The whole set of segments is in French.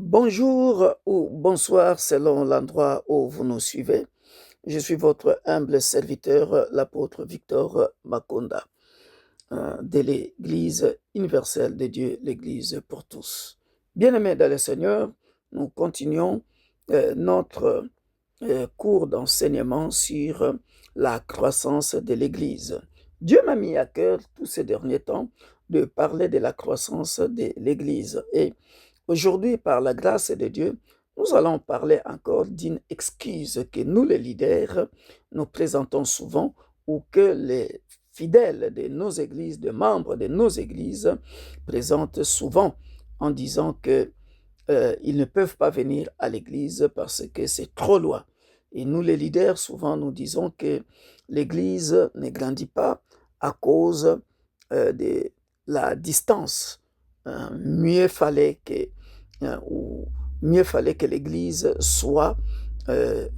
Bonjour ou bonsoir selon l'endroit où vous nous suivez. Je suis votre humble serviteur, l'apôtre Victor Makonda, de l'Église universelle de Dieu, l'Église pour tous. Bien-aimés dans le Seigneur, nous continuons notre cours d'enseignement sur la croissance de l'Église. Dieu m'a mis à cœur tous ces derniers temps de parler de la croissance de l'Église. Et aujourd'hui, par la grâce de Dieu, nous allons parler encore d'une excuse que nous, les leaders, nous présentons souvent ou que les fidèles de nos églises, de membres de nos églises, présentent souvent en disant que ils ne peuvent pas venir à l'église parce que c'est trop loin. Et nous, les leaders, souvent, nous disons que l'église ne grandit pas à cause de la distance. Mieux fallait que, ou mieux fallait que l'église soit euh,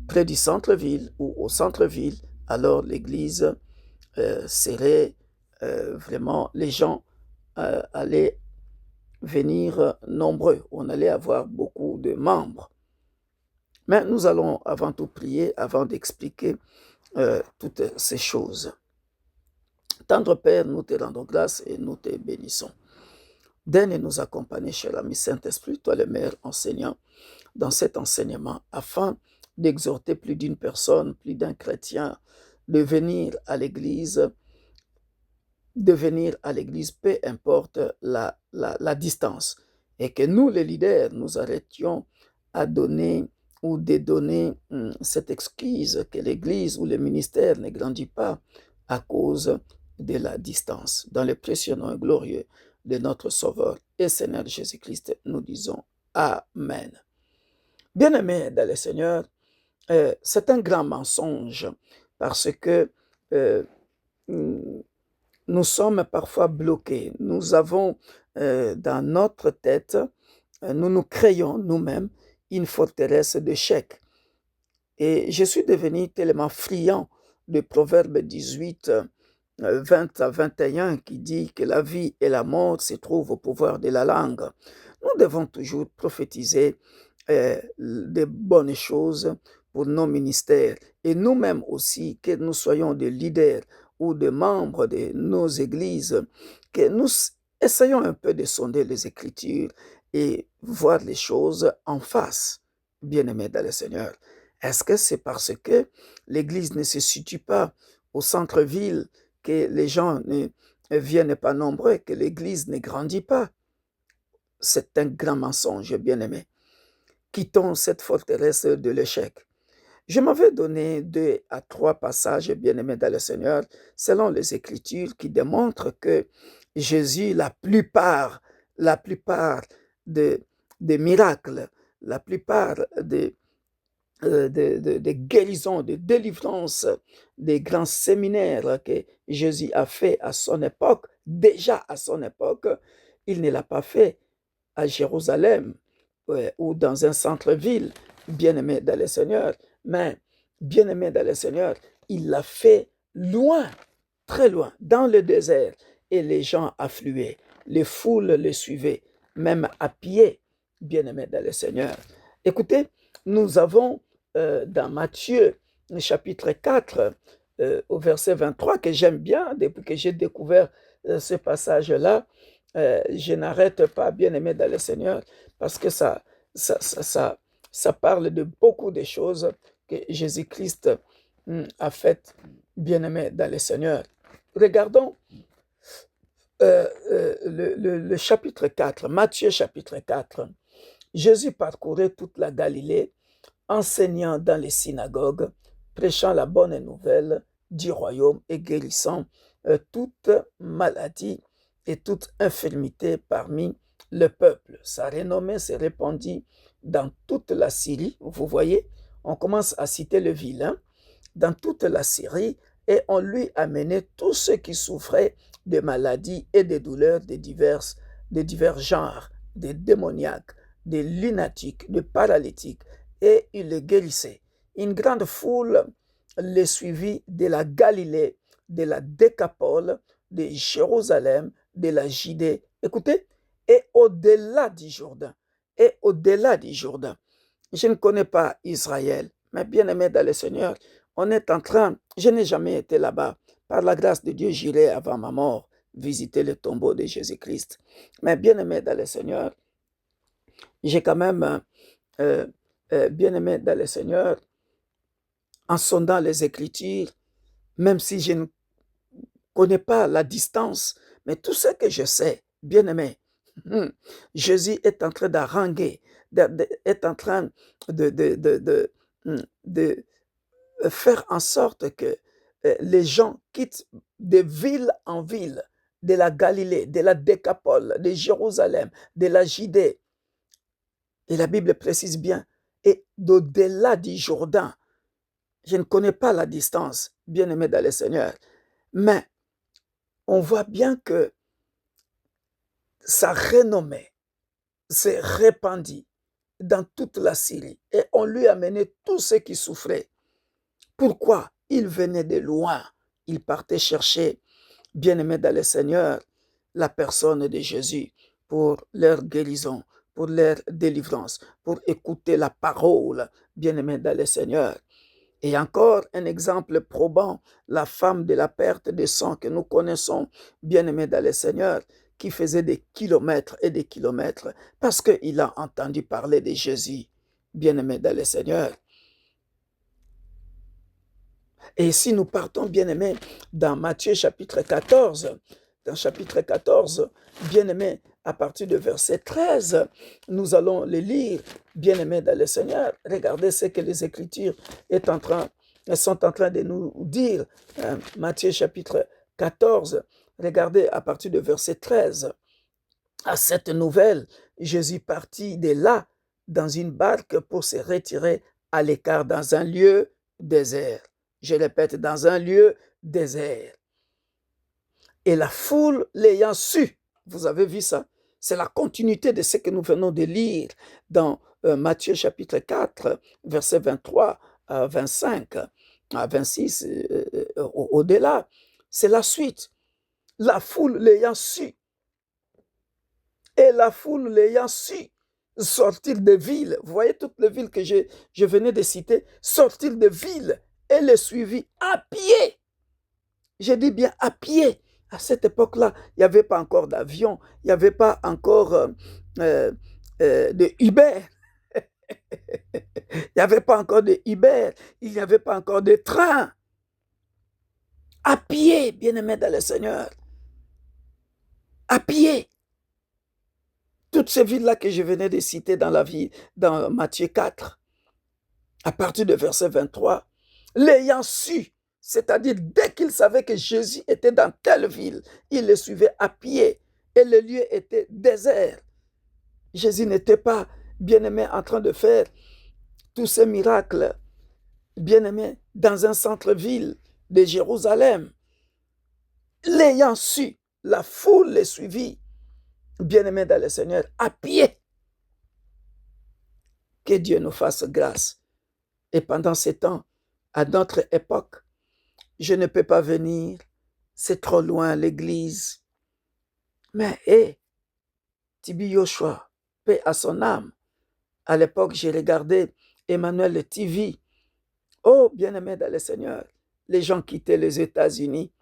près du centre-ville ou au centre-ville. Alors l'église serait vraiment, les gens allaient venir nombreux. On allait avoir beaucoup de membres. Mais nous allons avant tout prier avant d'expliquer toutes ces choses. Tendre Père, nous te rendons grâce et nous te bénissons. Daigne nous accompagner, cher ami Saint-Esprit, toi le meilleur enseignant, dans cet enseignement, afin d'exhorter plus d'une personne, plus d'un chrétien, de venir à l'Église, peu importe la distance. Et que nous, les leaders, nous arrêtions à donner ou de donner cette excuse que l'Église ou le ministère ne grandit pas à cause de la distance. Dans le précieux nom glorieux de notre Sauveur et Seigneur Jésus-Christ, nous disons Amen. Bien-aimés dans le Seigneur, c'est un grand mensonge parce que nous sommes parfois bloqués. Nous avons dans notre tête, nous nous créons nous-mêmes une forteresse d'échecs. Et je suis devenu tellement friand de Proverbe 18, 20 à 21 qui dit que la vie et la mort se trouvent au pouvoir de la langue. Nous devons toujours prophétiser de bonnes choses pour nos ministères et nous-mêmes aussi, que nous soyons des leaders ou des membres de nos églises, que nous essayons un peu de sonder les Écritures et voir les choses en face, bien-aimés dans le Seigneur. Est-ce que c'est parce que l'Église ne se situe pas au centre-ville que les gens ne viennent pas nombreux, que l'Église ne grandit pas? C'est un grand mensonge, bien-aimé. Quittons cette forteresse de l'échec. Je m'avais donné 2 à 3 passages, bien-aimés dans le Seigneur, selon les Écritures, qui démontrent que Jésus, la plupart des miracles, la plupart des guérisons, des délivrances, des grands séminaires que Jésus a fait à son époque, déjà à son époque, il ne l'a pas fait à Jérusalem ou dans un centre-ville, bien-aimé dans le Seigneur, mais bien-aimé dans le Seigneur, il l'a fait loin, très loin, dans le désert, et les gens affluaient, les foules le suivaient, même à pied, bien-aimé dans le Seigneur. Écoutez, nous avons dans Matthieu, chapitre 4, au verset 23, que j'aime bien, depuis que j'ai découvert ce passage-là, je n'arrête pas, bien-aimé dans le Seigneur, parce que ça parle de beaucoup de choses que Jésus-Christ a faites, bien-aimé dans le Seigneur. Regardons le chapitre 4, Matthieu chapitre 4. Jésus parcourait toute la Galilée, enseignant dans les synagogues, prêchant la bonne nouvelle du royaume et guérissant toute maladie et toute infirmité parmi le peuple. Sa renommée s'est répandue dans toute la Syrie. Vous voyez, on commence à citer le vilain, dans toute la Syrie, et on lui amenait tous ceux qui souffraient de maladies et de douleurs de divers genres, des démoniaques, des lunatiques, des paralytiques, et il les guérissait. Une grande foule les suivit de la Galilée, de la Décapole, de Jérusalem, de la Judée, écoutez, et au-delà du Jourdain. est au-delà du Jourdain. Je ne connais pas Israël, mais bien-aimé dans le Seigneur, on est en train, je n'ai jamais été là-bas. Par la grâce de Dieu, j'irai avant ma mort visiter le tombeau de Jésus-Christ. Mais bien-aimé dans le Seigneur, j'ai quand même, bien-aimé dans le Seigneur, en sondant les Écritures, même si je ne connais pas la distance, mais tout ce que je sais, bien-aimé, Jésus est en train d'haranguer, est en train de, de, de, de, de faire en sorte que les gens quittent de ville en ville, de la Galilée, de la Décapole, de Jérusalem, de la Judée. Et la Bible précise bien, et d'au-delà du Jourdain. Je ne connais pas la distance, bien-aimé dans le Seigneur, mais on voit bien que sa renommée s'est répandue dans toute la Syrie et on lui a amené tous ceux qui souffraient. Pourquoi? Il venait de loin. Il partait chercher, bien-aimé dans le Seigneur, la personne de Jésus pour leur guérison, pour leur délivrance, pour écouter la parole, bien-aimé dans le Seigneur. Et encore un exemple probant, la femme de la perte de sang que nous connaissons, bien-aimée dans le Seigneur, qui faisait des kilomètres et des kilomètres parce qu'il a entendu parler de Jésus, bien-aimé dans le Seigneur. Et si nous partons, bien-aimés, dans Matthieu chapitre 14, dans chapitre 14, bien-aimés, à partir de verset 13, nous allons le lire, bien-aimés dans le Seigneur. Regardez ce que les Écritures sont en train de nous dire. Matthieu chapitre 14, regardez à partir de verset 13. À cette nouvelle, Jésus partit de là dans une barque pour se retirer à l'écart dans un lieu désert. Je répète, dans un lieu désert. Et la foule l'ayant su, vous avez vu ça? C'est la continuité de ce que nous venons de lire dans Matthieu chapitre 4, verset 23 à 25, à 26, au-delà. C'est la suite. La foule l'ayant su. Et la foule l'ayant su sortir de villes, vous voyez toutes les villes que je venais de citer, sortir de villes et les suivit à pied. J'ai dit bien à pied. À cette époque-là, il n'y avait pas encore d'avion, il n'y avait pas encore de Uber. Il n'y avait pas encore de Uber, il n'y avait pas encore de train. À pied, bien-aimé dans le Seigneur. À pied. Toutes ces villes-là que je venais de citer dans Matthieu 4, à partir de verset 23, l'ayant su, c'est-à-dire dès qu'il savait que Jésus était dans telle ville, il le suivait à pied et le lieu était désert. Jésus n'était pas, bien-aimé, en train de faire tous ces miracles, bien-aimé, dans un centre-ville de Jérusalem. L'ayant su, la foule le suivit, bien-aimé dans le Seigneur, à pied. Que Dieu nous fasse grâce. Et pendant ces temps, à notre époque, je ne peux pas venir, c'est trop loin l'église. Mais, Tibi Yoshua, paix à son âme. À l'époque, j'ai regardé Emmanuel TV. Oh, bien-aimé dans le Seigneur, les gens quittaient les États-Unis,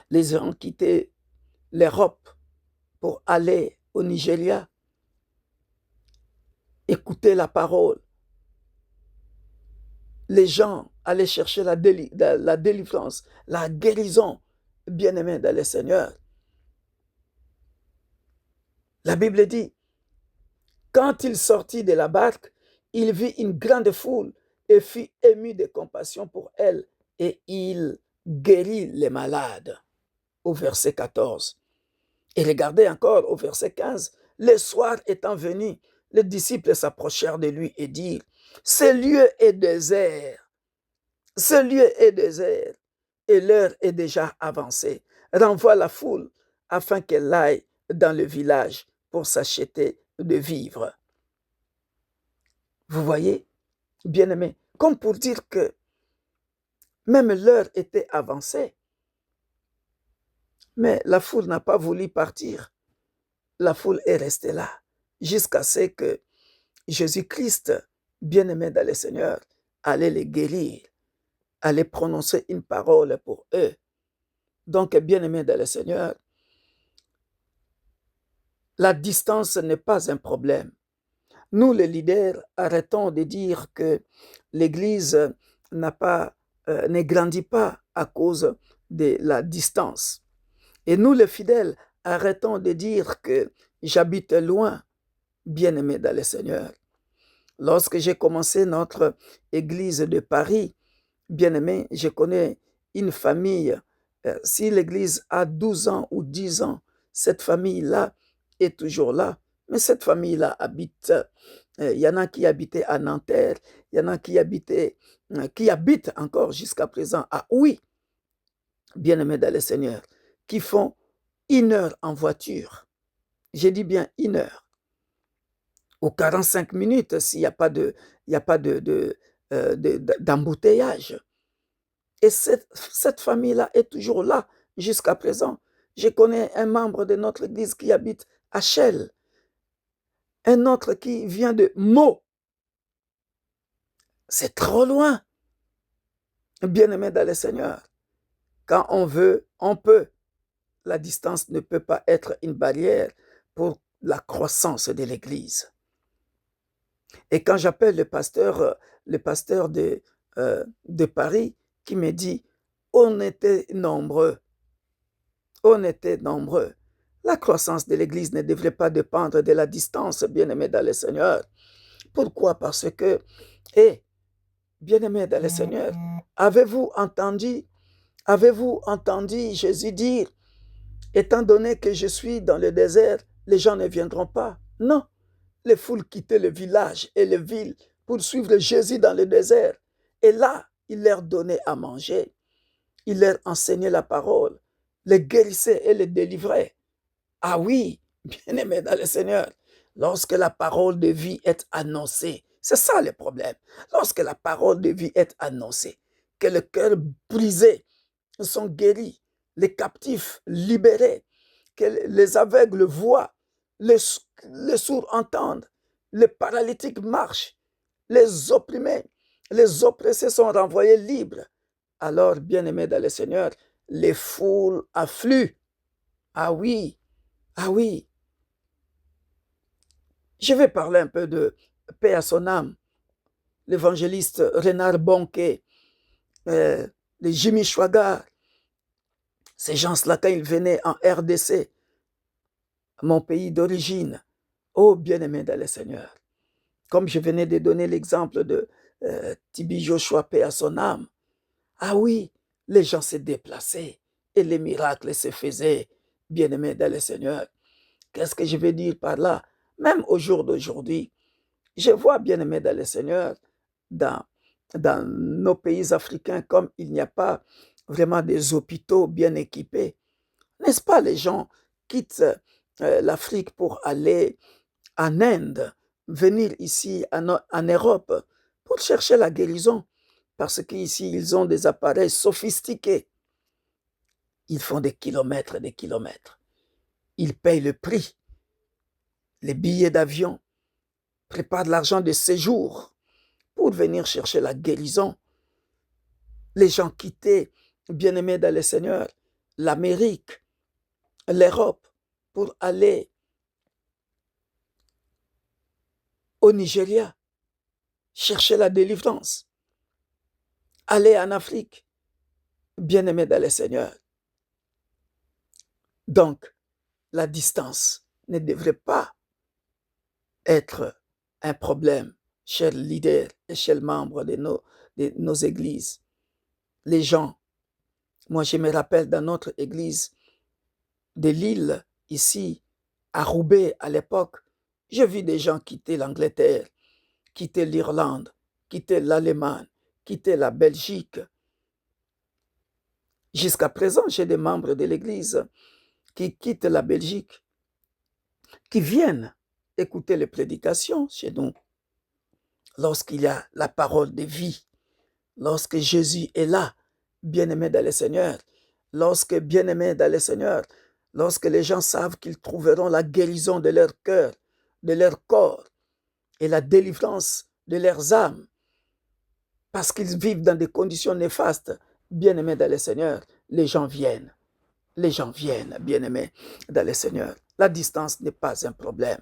les gens quittaient l'Europe pour aller au Nigeria, écouter la parole. Les gens allaient chercher la délivrance, la guérison, bien-aimé dans le Seigneur. La Bible dit, quand il sortit de la barque, il vit une grande foule et fut ému de compassion pour elle et il guérit les malades. Au verset 14. Et regardez encore au verset 15. Le soir étant venu, les disciples s'approchèrent de lui et dirent, ce lieu est désert. Ce lieu est désert et l'heure est déjà avancée. Renvoie la foule afin qu'elle aille dans le village pour s'acheter de vivres. Vous voyez, bien-aimés, comme pour dire que même l'heure était avancée. Mais la foule n'a pas voulu partir. La foule est restée là. jusqu'à ce que Jésus-Christ, bien-aimé dans le Seigneur, allait les guérir, allait prononcer une parole pour eux. Donc, bien-aimé dans le Seigneur, la distance n'est pas un problème. Nous, les leaders, arrêtons de dire que l'Église ne grandit pas à cause de la distance. Et nous, les fidèles, arrêtons de dire que j'habite loin, bien-aimé dans le Seigneur. Lorsque j'ai commencé notre Église de Paris, bien-aimé, je connais une famille. Si l'Église a 12 ans ou 10 ans, cette famille-là est toujours là. Mais cette famille-là habite. Il y en a qui habitaient à Nanterre, il y en a qui habitent encore jusqu'à présent à Oui, bien-aimés dans le Seigneur, qui font 1 heure en voiture. J'ai dit bien 1 heure. Ou 45 minutes s'il n'y a pas d'embouteillage. Et cette famille-là est toujours là jusqu'à présent. Je connais un membre de notre église qui habite à Chelles, un autre qui vient de Meaux. C'est trop loin. Bien-aimé dans le Seigneur, quand on veut, on peut. La distance ne peut pas être une barrière pour la croissance de l'église. Et quand j'appelle le pasteur de Paris, qui me dit, on était nombreux. La croissance de l'Église ne devrait pas dépendre de la distance, bien-aimé dans le Seigneur. Pourquoi? Parce que, bien-aimé dans le Seigneur, avez-vous entendu Jésus dire, étant donné que je suis dans le désert, les gens ne viendront pas? Non, les foules quittaient le village et les villes pour suivre Jésus dans le désert. Et là, il leur donnait à manger. Il leur enseignait la parole, les guérissait et les délivrait. Ah oui, bien-aimé dans le Seigneur, lorsque la parole de vie est annoncée, c'est ça le problème. Lorsque la parole de vie est annoncée, que le cœur brisé sont guéris, les captifs libérés, que les aveugles voient, les sourds entendent, les paralytiques marchent, les opprimés, les oppressés sont renvoyés libres. Alors, bien-aimés dans le Seigneur, les foules affluent. Ah oui, ah oui. Je vais parler un peu de paix à son âme. L'évangéliste Renard Bonquet, le Jimmy Swaggart, ces gens-là, quand ils venaient en RDC, mon pays d'origine, oh bien-aimés dans le Seigneur, comme je venais de donner l'exemple de Tibi Joshua, paix à son âme, ah oui, les gens se déplaçaient et les miracles se faisaient, bien-aimés dans le Seigneur. Qu'est-ce que je veux dire par là? Même au jour d'aujourd'hui, je vois, bien-aimés dans le Seigneur, dans nos pays africains, comme il n'y a pas vraiment des hôpitaux bien équipés. N'est-ce pas, les gens quittent l'Afrique pour aller en Inde, venir ici en Europe pour chercher la guérison. Parce qu'ici, ils ont des appareils sophistiqués. Ils font des kilomètres et des kilomètres. Ils payent le prix. Les billets d'avion, préparent de l'argent de séjour pour venir chercher la guérison. Les gens quittaient, bien-aimés dans le Seigneur, l'Amérique, l'Europe, pour aller au Nigeria, chercher la délivrance. Aller en Afrique, bien-aimés dans le Seigneur. Donc, la distance ne devrait pas être un problème, chers leaders et chers membres de nos églises. Les gens, moi je me rappelle dans notre église de Lille, ici, à Roubaix à l'époque, j'ai vu des gens quitter l'Angleterre, quitter l'Irlande, quitter l'Allemagne, quitter la Belgique. Jusqu'à présent, j'ai des membres de l'église qui quittent la Belgique, qui viennent écouter les prédications chez nous. Lorsqu'il y a la parole de vie, lorsque Jésus est là, bien-aimé dans le Seigneur, lorsque bien-aimé dans le Seigneur, lorsque les gens savent qu'ils trouveront la guérison de leur cœur de leur corps et la délivrance de leurs âmes, parce qu'ils vivent dans des conditions néfastes, bien-aimés dans le Seigneur, les gens viennent. Les gens viennent, bien-aimés dans le Seigneur. La distance n'est pas un problème.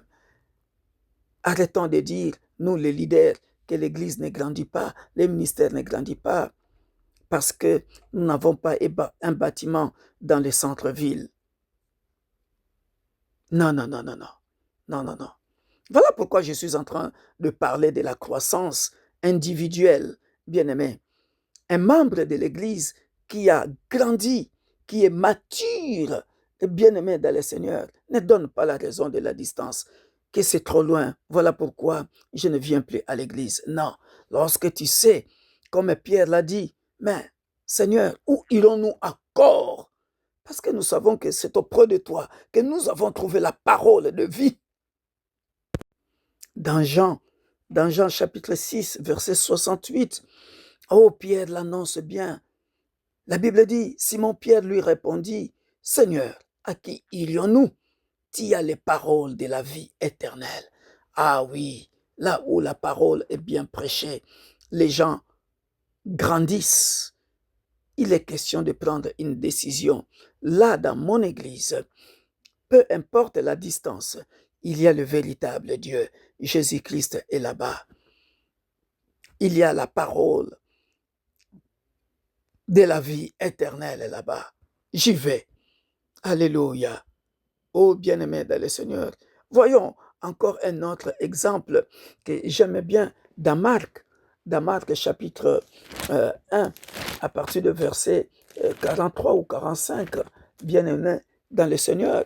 Arrêtons de dire, nous les leaders, que l'Église ne grandit pas, les ministères ne grandissent pas, parce que nous n'avons pas un bâtiment dans les centres-villes. Non, non, non, non, non. Non, non, non. Voilà pourquoi je suis en train de parler de la croissance individuelle, bien-aimé. Un membre de l'Église qui a grandi, qui est mature, bien-aimé dans le Seigneur, ne donne pas la raison de la distance, que c'est trop loin. Voilà pourquoi je ne viens plus à l'Église. Non, lorsque tu sais, comme Pierre l'a dit, mais Seigneur, où irons-nous encore? Parce que nous savons que c'est auprès de toi que nous avons trouvé la parole de vie. Dans Jean chapitre 6, verset 68, oh, Pierre l'annonce bien. La Bible dit, Simon-Pierre lui répondit, Seigneur, à qui irions-nous? Tu as les paroles de la vie éternelle. Ah oui, là où la parole est bien prêchée, les gens grandissent. Il est question de prendre une décision. Là, dans mon église, peu importe la distance, il y a le véritable Dieu. Jésus-Christ est là-bas. Il y a la parole de la vie éternelle là-bas. J'y vais. Alléluia. Oh bien-aimé dans le Seigneur. Voyons encore un autre exemple que j'aime bien dans Marc chapitre 1, à partir de verset 43 ou 45, bien-aimé dans le Seigneur.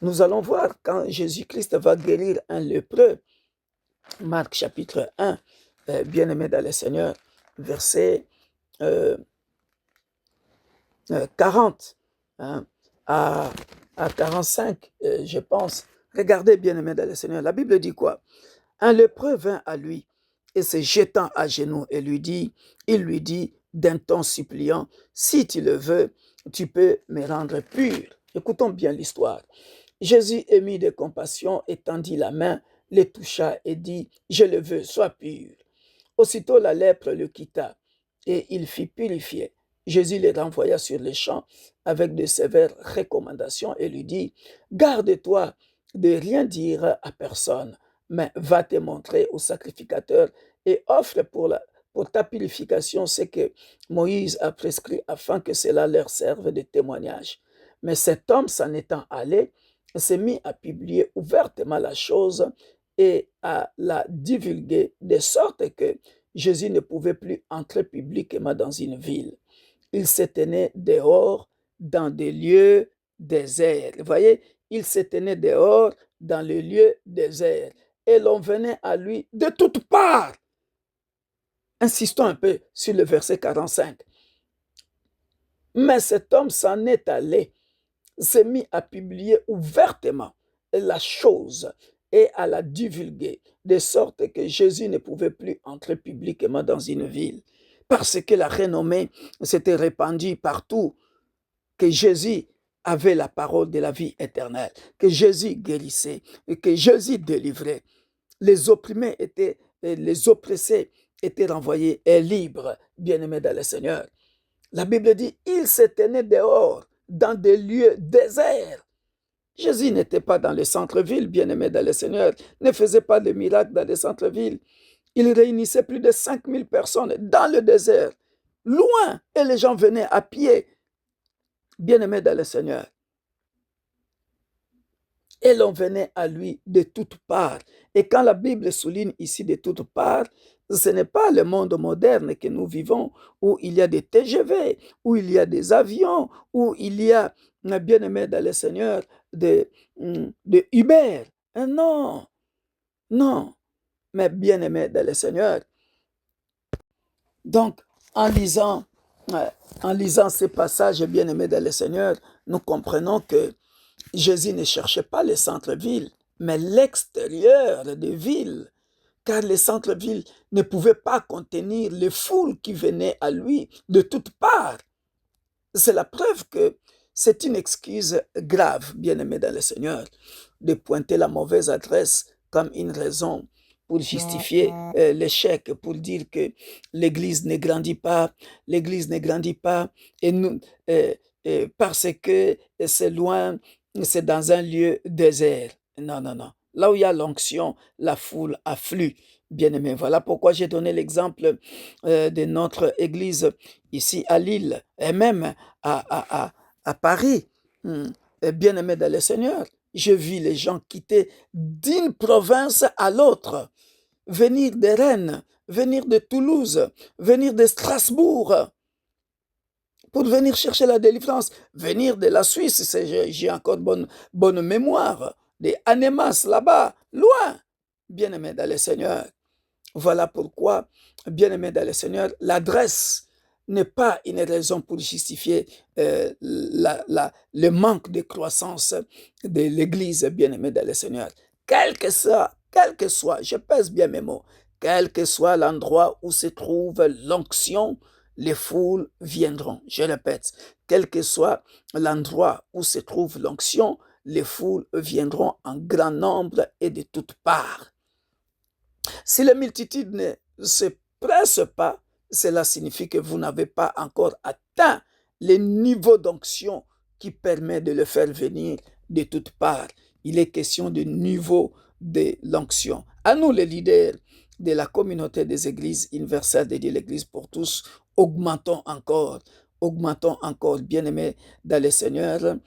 Nous allons voir quand Jésus-Christ va guérir un lépreux. Marc chapitre 1, bien-aimé dans le Seigneur, verset 40 hein, à 45, je pense. Regardez, bien-aimé dans le Seigneur, la Bible dit quoi? Un lépreux vint à lui et se jetant à genoux et il lui dit d'un ton suppliant, si tu le veux, tu peux me rendre pur. Écoutons bien l'histoire. Jésus émut de compassion, étendit la main, le toucha et dit, je le veux, sois pur. Aussitôt la lèpre le quitta et il fut purifié. Jésus le renvoya sur les champs avec de sévères recommandations et lui dit, garde-toi de rien dire à personne, mais va te montrer au sacrificateur et offre pour ta purification ce que Moïse a prescrit afin que cela leur serve de témoignage. Mais cet homme, s'en étant allé, s'est mis à publier ouvertement la chose et à la divulguer, de sorte que Jésus ne pouvait plus entrer publiquement dans une ville. Il se tenait dehors dans des lieux déserts. Vous voyez, il se tenait dehors dans les lieux déserts. Et l'on venait à lui de toutes parts. Insistons un peu sur le verset 45. Mais cet homme s'en est allé, s'est mis à publier ouvertement la chose et à la divulguer, de sorte que Jésus ne pouvait plus entrer publiquement dans une ville, parce que la renommée s'était répandue partout, que Jésus avait la parole de la vie éternelle, que Jésus guérissait, et que Jésus délivrait. Les opprimés les oppressés étaient renvoyés et libres, bien-aimés dans le Seigneur. La Bible dit, il se tenait dehors, dans des lieux déserts. Jésus n'était pas dans les centres-villes, bien-aimés dans le Seigneur, ne faisait pas de miracles dans les centres-villes. Il réunissait plus de 5000 personnes dans le désert, loin, et les gens venaient à pied, bien-aimés dans le Seigneur. Et l'on venait à lui de toutes parts. Et quand la Bible souligne ici de toutes parts, ce n'est pas le monde moderne que nous vivons, où il y a des TGV, où il y a des avions, où il y a, bien-aimé dans le Seigneur, de Uber. Non, non, mais bien-aimé dans le Seigneur. Donc, en lisant ces passages, bien-aimés dans le Seigneur, nous comprenons que Jésus ne cherchait pas les centres-villes, mais l'extérieur des villes, car les centres-villes ne pouvaient pas contenir les foules qui venaient à lui de toutes parts. C'est la preuve que c'est une excuse grave, bien-aimé dans le Seigneur, de pointer la mauvaise adresse comme une raison pour justifier l'échec, pour dire que l'Église ne grandit pas, l'Église ne grandit pas, et nous, parce que c'est loin, c'est dans un lieu désert. Non, non, non. Là où il y a l'onction, la foule afflue. Bien-aimé, voilà pourquoi j'ai donné l'exemple de notre Église ici à Lille, et même à Paris. Bien-aimé dans le Seigneur, je vis les gens quitter d'une province à l'autre, venir de Rennes, venir de Toulouse, venir de Strasbourg pour venir chercher la délivrance, venir de la Suisse, j'ai encore bonne mémoire, des Annemasse là-bas, loin, bien-aimé dans le Seigneur. Voilà pourquoi, bien-aimé dans le Seigneur, l'adresse n'est pas une raison pour justifier le manque de croissance de l'Église, bien-aimé dans le Seigneur. Quel que soit, je pèse bien mes mots, quel que soit l'endroit où se trouve l'onction, les foules viendront. Je répète, quel que soit l'endroit où se trouve l'onction, les foules viendront en grand nombre et de toutes parts. Si la multitude ne se presse pas, cela signifie que vous n'avez pas encore atteint le niveau d'onction qui permet de le faire venir de toutes parts. Il est question du niveau de l'onction. À nous, les leaders de la communauté des églises universelles dédiées à l'Église pour tous, augmentons encore, bien-aimés dans le Seigneur,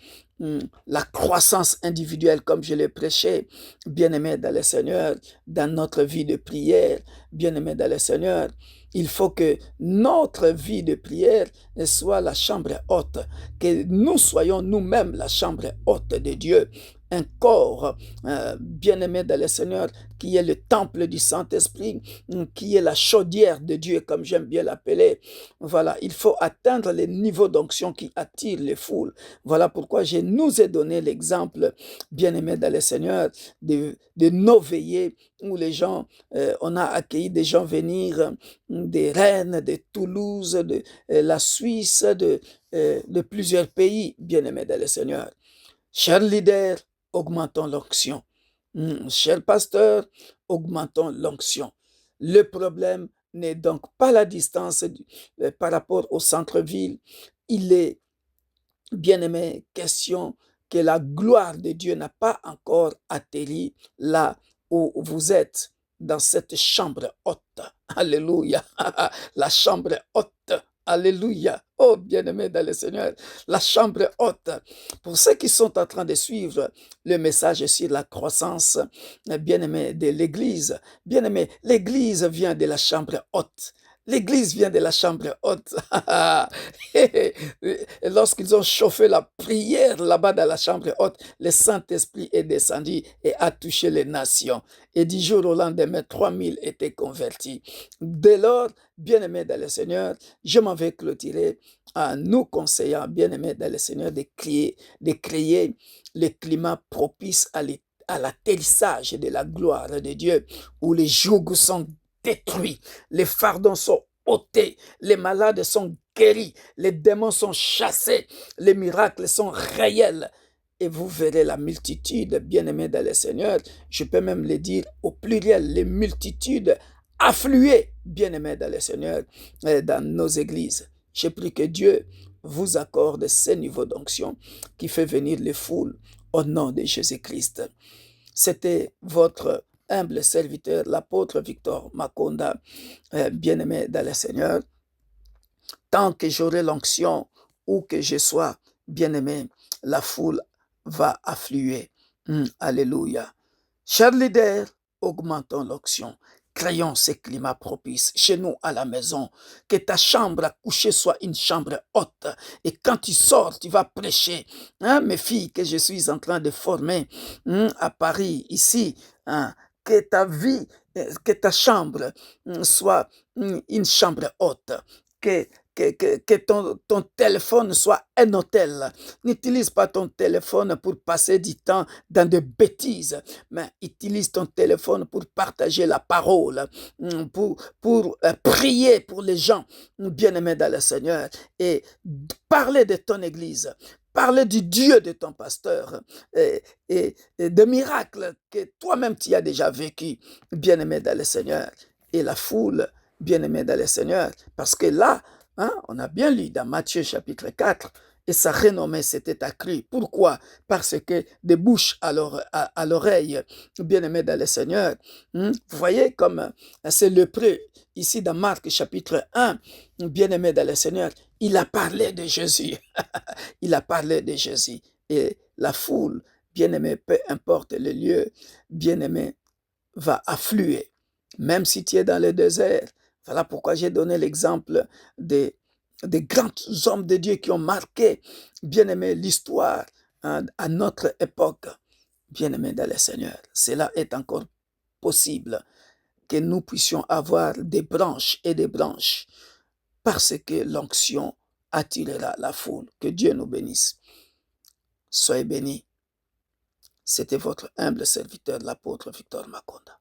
la croissance individuelle, comme je l'ai prêché, bien-aimés dans le Seigneur, dans notre vie de prière, bien-aimés dans le Seigneur. Il faut que notre vie de prière soit la chambre haute, que nous soyons nous-mêmes la chambre haute de Dieu, un corps bien-aimé dans le Seigneur, qui est le temple du Saint-Esprit, qui est la chaudière de Dieu, comme j'aime bien l'appeler. Voilà, il faut atteindre les niveaux d'onction qui attirent les foules. Voilà pourquoi je nous ai donné l'exemple, bien-aimé dans le Seigneur, de nos veillées où les gens, on a accueilli des gens venir des Rennes, de Toulouse, de la Suisse, de plusieurs pays, bien-aimés dans le Seigneur. Chers leaders, augmentons l'onction. Chers pasteurs, augmentons l'onction. Le problème n'est donc pas la distance par rapport au centre-ville. Il est, bien-aimé, question que la gloire de Dieu n'a pas encore atterri là où vous êtes, dans cette chambre haute. Alléluia. La chambre haute. Alléluia. Oh, bien-aimé dans le Seigneur, la chambre haute. Pour ceux qui sont en train de suivre le message sur la croissance, bien-aimé, de l'Église, bien-aimé, l'Église vient de la chambre haute. L'Église vient de la chambre haute. Et lorsqu'ils ont chauffé la prière là-bas dans la chambre haute, le Saint-Esprit est descendu et a touché les nations. Et du jour au lendemain, 3000 étaient convertis. Dès lors, bien-aimés dans le Seigneur, je m'en vais clôturer en nous conseillant, bien-aimés dans le Seigneur, de créer le climat propice à l'atterrissage de la gloire de Dieu, où les jougs sont détruits, les fardons sont ôtés, les malades sont guéris, les démons sont chassés, les miracles sont réels. Et vous verrez la multitude, bien-aimés dans le Seigneur, je peux même le dire au pluriel, les multitudes affluer, bien-aimés dans le Seigneur, dans nos églises. Je prie que Dieu vous accorde ce niveau d'onction qui fait venir les foules au nom de Jésus-Christ. C'était votre humble serviteur, l'apôtre Victor Makonda, bien-aimé dans le Seigneur. Tant que j'aurai l'onction, où que je sois, bien-aimé, la foule va affluer. Alléluia. Chers leaders, augmentons l'onction. Créons ce climat propice chez nous à la maison. Que ta chambre à coucher soit une chambre haute. Et quand tu sors, tu vas prêcher. Mes filles que je suis en train de former à Paris, ici, que ta vie, que ta chambre soit une chambre haute. Que ton téléphone soit un hôtel. N'utilise pas ton téléphone pour passer du temps dans des bêtises, mais utilise ton téléphone pour partager la parole, pour prier pour les gens bien-aimés dans le Seigneur et parler de ton église. parler du Dieu de ton pasteur et de miracles que toi-même tu as déjà vécu, bien-aimé dans le Seigneur. Et la foule, bien-aimé dans le Seigneur, parce que là, hein, on a bien lu dans Matthieu chapitre 4, et sa renommée s'était accrue. Pourquoi? Parce que des bouches à l'oreille, bien-aimé dans le Seigneur. Vous voyez comme c'est lépreux ici dans Marc chapitre 1, bien-aimé dans le Seigneur, il a parlé de Jésus. Il a parlé de Jésus. Et la foule, bien-aimé, peu importe le lieu, bien-aimé, va affluer. Même si tu es dans le désert. Voilà pourquoi j'ai donné l'exemple des grands hommes de Dieu qui ont marqué, bien-aimé, l'histoire à notre époque. Bien-aimé dans le Seigneur, cela est encore possible que nous puissions avoir des branches et des branches parce que l'onction attirera la foule. Que Dieu nous bénisse. Soyez bénis. C'était votre humble serviteur, l'apôtre Victor Makonda.